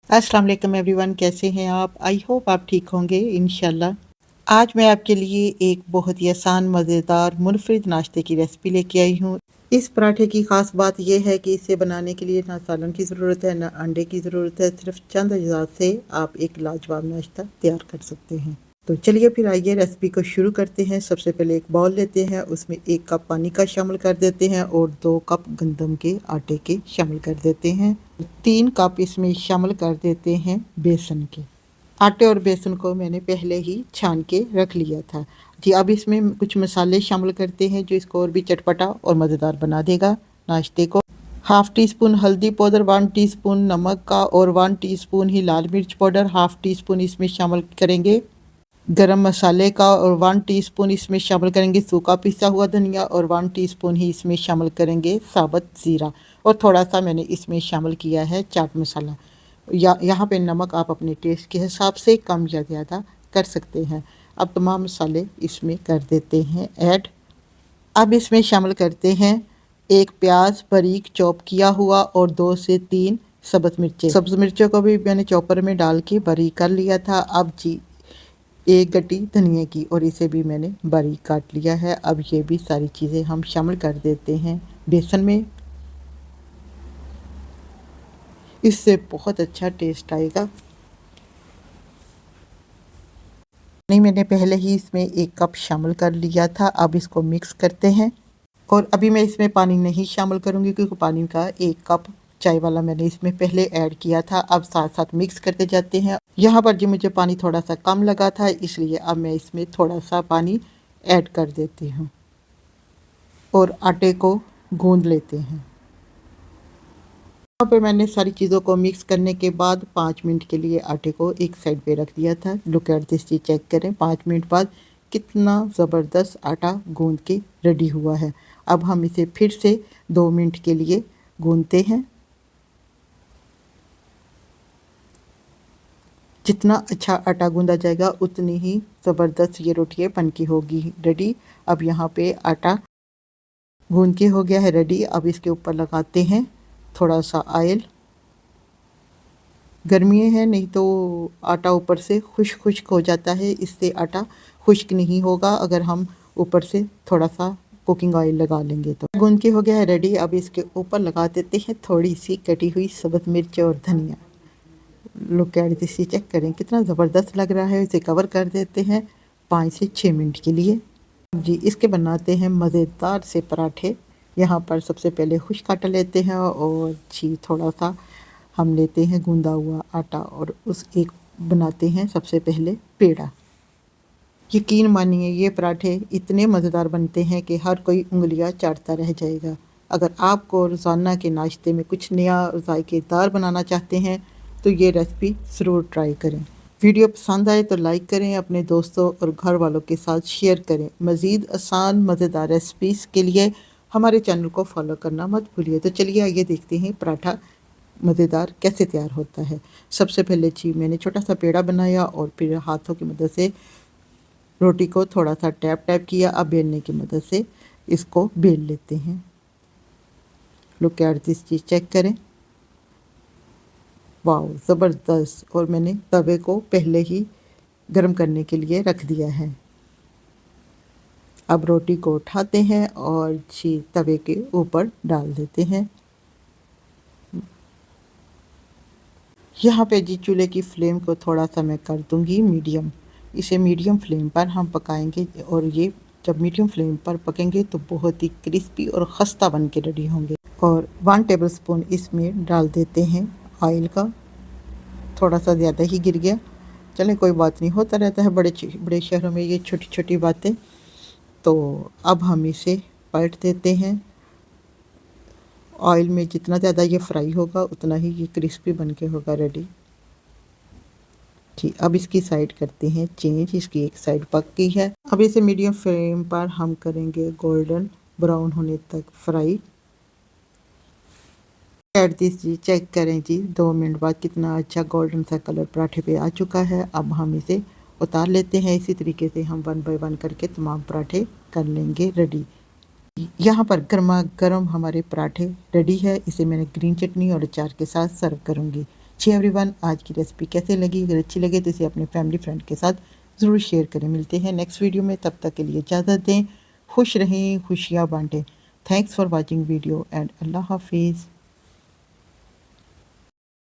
अस्सलाम वालेकुम एवरीवन, कैसे हैं आप? आई होप आप ठीक होंगे इंशाल्लाह। आज मैं आपके लिए एक बहुत ही आसान, मज़ेदार, मुनफ़रिद नाश्ते की रेसिपी लेके आई हूँ। इस पराठे की ख़ास बात ये है कि इसे बनाने के लिए ना सालन की ज़रूरत है, ना अंडे की ज़रूरत है। सिर्फ़ चंद अज़ा से आप एक लाजवाब नाश्ता तैयार कर सकते हैं। तो चलिए फिर आइए रेसिपी को शुरू करते हैं। सबसे पहले एक बाउल लेते हैं, उसमें 1 कप पानी का शामिल कर देते हैं और 2 कप गंदम के आटे के शामिल कर देते हैं। 3 कप इसमें शामिल कर देते हैं बेसन के। आटे और बेसन को मैंने पहले ही छान के रख लिया था। जी, अब इसमें कुछ मसाले शामिल करते हैं जो इसको और भी चटपटा और मज़ेदार बना देगा नाश्ते को। हाफ़ टी स्पून हल्दी पाउडर, 1 टीस्पून नमक का और 1 टीस्पून ही लाल मिर्च पाउडर, हाफ़ टी स्पून इसमें शामिल करेंगे गरम मसाले का और 1 टीस्पून इसमें शामिल करेंगे सूखा पिसा हुआ धनिया और 1 टीस्पून ही इसमें शामिल करेंगे साबुत ज़ीरा और थोड़ा-सा मैंने इसमें शामिल किया है चाट मसाला। या यहाँ पे नमक आप अपने टेस्ट के हिसाब से कम या ज़्यादा कर सकते हैं। अब तमाम मसाले इसमें कर देते हैं ऐड। अब इसमें शामिल करते हैं 1 प्याज बारीक चॉप किया हुआ और 2 से 3 सब्ज़ मिर्चें। सब्ज़ मिर्चों को भी मैंने चॉपर में डाल के बारीक कर लिया था। अब जी 1 गड्डी धनिया की और इसे भी मैंने बारीक काट लिया है। अब ये भी सारी चीज़ें हम शामिल कर देते हैं बेसन में। इससे बहुत अच्छा टेस्ट आएगा। नहीं, मैंने पहले ही इसमें 1 कप शामिल कर लिया था। अब इसको मिक्स करते हैं और अभी मैं इसमें पानी नहीं शामिल करूँगी क्योंकि पानी का 1 कप चाय वाला मैंने इसमें पहले ऐड किया था। अब साथ-साथ मिक्स करते जाते हैं। यहाँ पर जी मुझे पानी थोड़ा-सा कम लगा था, इसलिए अब मैं इसमें थोड़ा-सा पानी ऐड कर देती हूँ और आटे को गूँध लेते हैं। यहाँ पे मैंने सारी चीज़ों को मिक्स करने के बाद 5 मिनट के लिए आटे को एक साइड पे रख दिया था। लुक एट दिस, जी चेक करें 5 मिनट बाद कितना ज़बरदस्त आटा गूँध के रेडी हुआ है। अब हम इसे फिर से 2 मिनट के लिए गूँधते हैं। जितना अच्छा आटा गूँधा जाएगा उतनी ही ज़बरदस्त ये रोटियाँ बन के होगी रेडी। अब यहाँ पे आटा गूँध के हो गया है रेडी। अब इसके ऊपर लगाते हैं थोड़ा-सा ऑयल। गर्मियाँ हैं, नहीं तो आटा ऊपर से खुश्क-खुश्क हो जाता है, इससे आटा खुश्क नहीं होगा अगर हम ऊपर से थोड़ा-सा कुकिंग ऑयल लगा लेंगे तो। गूँध के हो गया है रेडी। अब इसके ऊपर लगा देते हैं थोड़ी-सी कटी हुई सब्ज़ मिर्च और धनिया। लुक एट दिस, चेक करें कितना ज़बरदस्त लग रहा है। इसे कवर कर देते हैं 5 से 6 मिनट के लिए। जी, इसके बनाते हैं मज़ेदार से पराठे। यहाँ पर सबसे पहले खुश्क आटा लेते हैं और जी थोड़ा-सा हम लेते हैं गूँधा हुआ आटा और उस एक बनाते हैं सबसे पहले पेड़ा। यकीन मानिए ये पराठे इतने मज़ेदार बनते हैं कि हर कोई उँगलियाँ चाटता रह जाएगा। अगर आपको रोज़ाना के नाश्ते में कुछ नया और ज़ायकेदार बनाना चाहते हैं तो ये रेसिपी ज़रूर ट्राई करें। वीडियो पसंद आए तो लाइक करें, अपने दोस्तों और घर वालों के साथ शेयर करें। मज़ीद आसान मज़ेदार रेसिपीज़ के लिए हमारे चैनल को फॉलो करना मत भूलिए। तो चलिए आइए देखते हैं पराठा मज़ेदार कैसे तैयार होता है। सबसे पहले जी मैंने छोटा-सा पेड़ा बनाया और फिर हाथों की मदद से रोटी को थोड़ा-सा टैप-टैप किया। अब बेलने की मदद से इसको बेल लेते हैं। Look at this, cheese check करें। वाओ ज़बरदस्त! और मैंने तवे को पहले ही गर्म करने के लिए रख दिया है। अब रोटी को उठाते हैं और जी तवे के ऊपर डाल देते हैं। यहाँ पे जी चूल्हे की फ्लेम को थोड़ा-सा मैं कर दूँगी मीडियम। इसे मीडियम फ्लेम पर हम पकाएँगे और ये जब मीडियम फ्लेम पर पकेंगे तो बहुत ही क्रिस्पी और खस्ता बन के रेडी होंगे। और 1 टेबलस्पून इसमें डाल देते हैं ऑयल का। थोड़ा-सा ज़्यादा ही गिर गया। चलें कोई बात नहीं, होता रहता है बड़े शहरों में ये छोटी-छोटी बातें। तो अब हम इसे पलट देते हैं। ऑयल में जितना ज़्यादा ये फ्राई होगा उतना ही ये क्रिस्पी बन के होगा रेडी। जी, अब इसकी साइड करते हैं चेंज। इसकी एक साइड पक गई है। अब इसे मीडियम फ्लेम पर हम करेंगे गोल्डन ब्राउन होने तक फ्राई। एट दिस, जी चेक करें जी 2 मिनट बाद कितना अच्छा गोल्डन सा कलर पराठे पे आ चुका है। अब हम इसे उतार लेते हैं। इसी तरीके से हम 1 बाय 1 करके तमाम पराठे कर लेंगे रेडी। यहाँ पर गरमा गर्म हमारे पराठे रेडी है। इसे मैंने ग्रीन चटनी और अचार के साथ सर्व करूँगी। जी एवरीवन, आज की रेसिपी कैसे लगी? अगर अच्छी लगे तो इसे अपने फैमिली फ्रेंड के साथ ज़रूर शेयर करें। मिलते हैं नेक्स्ट वीडियो में, तब तक के लिए इजाज़त दें। खुश रहें, खुशियाँ बाँटें। Thanks for watching video and अल्लाह हाफिज़।